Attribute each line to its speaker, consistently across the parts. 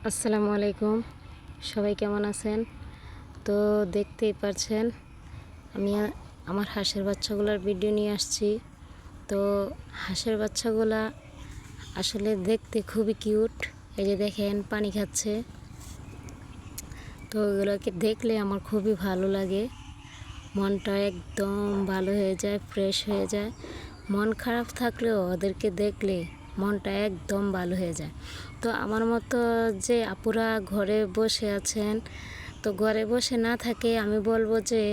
Speaker 1: আসসালামু আলাইকুম, সবাই কেমন আছেন? তো দেখতেই পারছেন আমি আমার হাঁসের বাচ্চাগুলোর ভিডিও নিয়ে আসছি। তো হাঁসের বাচ্চাগুলা আসলে দেখতে খুবই কিউট। এই যে দেখেন পানি খাচ্ছে। তো ওগুলোকে দেখলে আমার খুবই ভালো লাগে, মনটা একদম ভালো হয়ে যায়, ফ্রেশ হয়ে যায়। মন খারাপ থাকলেও ওদেরকে দেখলে মনটা একদম ভালো হয়ে যায়। তো আমার মতো যে আপুরা ঘরে বসে আছেন, তো ঘরে বসে না থাকে আমি বলবো যে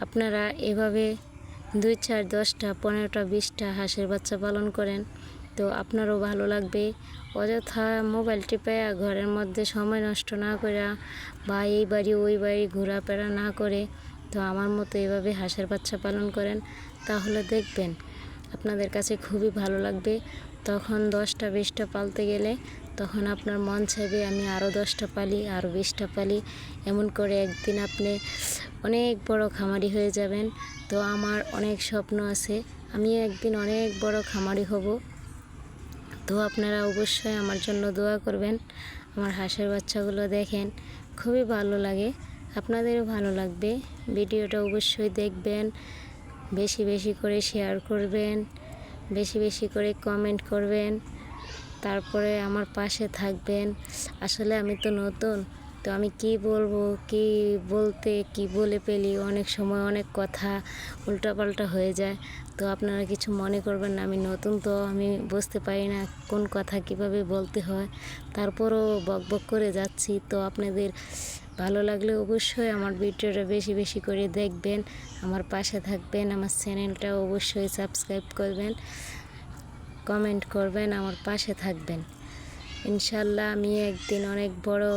Speaker 1: আপনারা এভাবে 2, 4, 10টা 15টা 20টা হাঁসের বাচ্চা পালন করেন, তো আপনারও ভালো লাগবে। অযথা মোবাইল টিপে ঘরের মধ্যে সময় নষ্ট না করে বা এই বাড়ি ওই বাড়ি ঘোরাফেরা না করে তো আমার মতো এভাবে হাঁসের বাচ্চা পালন করেন, তাহলে দেখবেন আপনাদের কাছে খুবই ভালো লাগবে। তখন 10টা 20টা পালতে গেলে তখন আপনার মন চাইবে আমি আরও 10টা পালি, আরও 20টা পালি। এমন করে একদিন আপনি অনেক বড় খামারি হয়ে যাবেন। তো আমার অনেক স্বপ্ন আছে, আমি একদিন অনেক বড় খামারি হব। তো আপনারা অবশ্যই আমার জন্য দোয়া করবেন। আমার হাঁসের বাচ্চাগুলো দেখেন, খুবই ভালো লাগে, আপনাদেরও ভালো লাগবে। ভিডিওটা অবশ্যই দেখবেন, বেশি বেশি করে শেয়ার করবেন, বেশি বেশি করে কমেন্ট করবেন, তারপরে আমার পাশে থাকবেন। আসলে আমি তো নতুন, তো আমি কি বলবো, কি বলতে কি বলে ফেলি, অনেক সময় অনেক কথা উল্টাপাল্টা হয়ে যায়। তো আপনারা কিছু মনে করবেন না, আমি নতুন, তো আমি বুঝতে পারি না কোন কথা কিভাবে বলতে হয়, তারপরও বকবক করে যাচ্ছি। তো আপনাদের ভালো লাগলে অবশ্যই আমার ভিডিওটা বেশি বেশি করে দেখবেন, আমার পাশে থাকবেন, আমার চ্যানেলটা অবশ্যই সাবস্ক্রাইব করবেন, কমেন্ট করবেন, আমার পাশে থাকবেন। ইনশাল্লাহ আমি একদিন অনেক বড়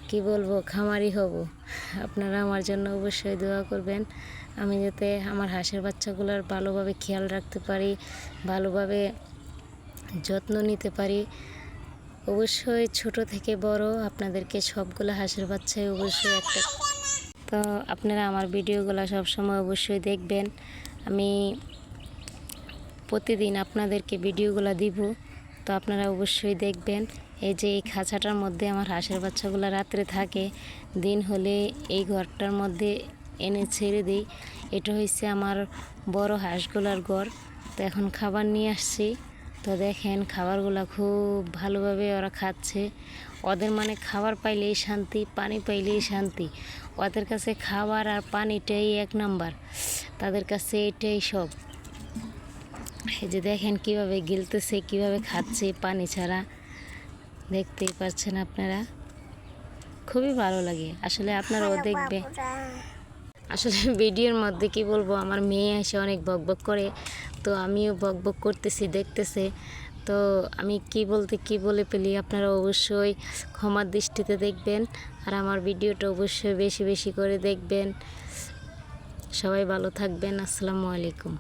Speaker 1: কি বলবো খামারি হব। আপনারা আমার জন্য অবশ্যই দোয়া করবেন, আমি যাতে আমার হাঁসের বাচ্চাগুলোর ভালোভাবে খেয়াল রাখতে পারি, ভালোভাবে যত্ন নিতে পারি। অবশ্যই ছোট থেকে বড় আপনাদেরকে সবগুলো হাঁসের বাচ্চাই অবশ্যই একটা। তো আপনারা আমার ভিডিওগুলো সবসময় অবশ্যই দেখবেন, আমি প্রতিদিন আপনাদেরকে ভিডিওগুলো দিব, তো আপনারা অবশ্যই দেখবেন। এই যে এই খাঁচাটার মধ্যে আমার হাঁসের বাচ্চাগুলো রাত্রে থাকে, দিন হলে এই ঘরটার মধ্যে এনে ছেড়ে দিই। এটা হচ্ছে আমার বড় হাঁসগুলার ঘর। তো এখন খাবার নিয়ে আসছি, তো দেখেন খাবারগুলো খুব ভালোভাবে ওরা খাচ্ছে। ওদের মানে খাবার পাইলেই শান্তি, পানি পাইলেই শান্তি। ওদের কাছে খাবার আর পানিটাই 1 নাম্বার, তাদের কাছে এটাই সব। এই যে দেখেন কিভাবে গিলতেছে, কিভাবে খাচ্ছে পানি ছাড়া, দেখতেই পাচ্ছেন আপনারা, খুবই ভালো লাগে। আসলে আপনারাও দেখবে। আসলে ভিডিওর মধ্যে কি বলবো, আমার মেয়ে এসে অনেক বকবক করে, তো আমিও বকবক করতেছি, দেখতেছে। তো আমি কি বলতে কি বলে ফেলি, আপনারা অবশ্যই ক্ষমার দৃষ্টিতে দেখবেন, আর আমার ভিডিওটা অবশ্যই বেশি বেশি করে দেখবেন। সবাই ভালো থাকবেন। আসসালামু আলাইকুম।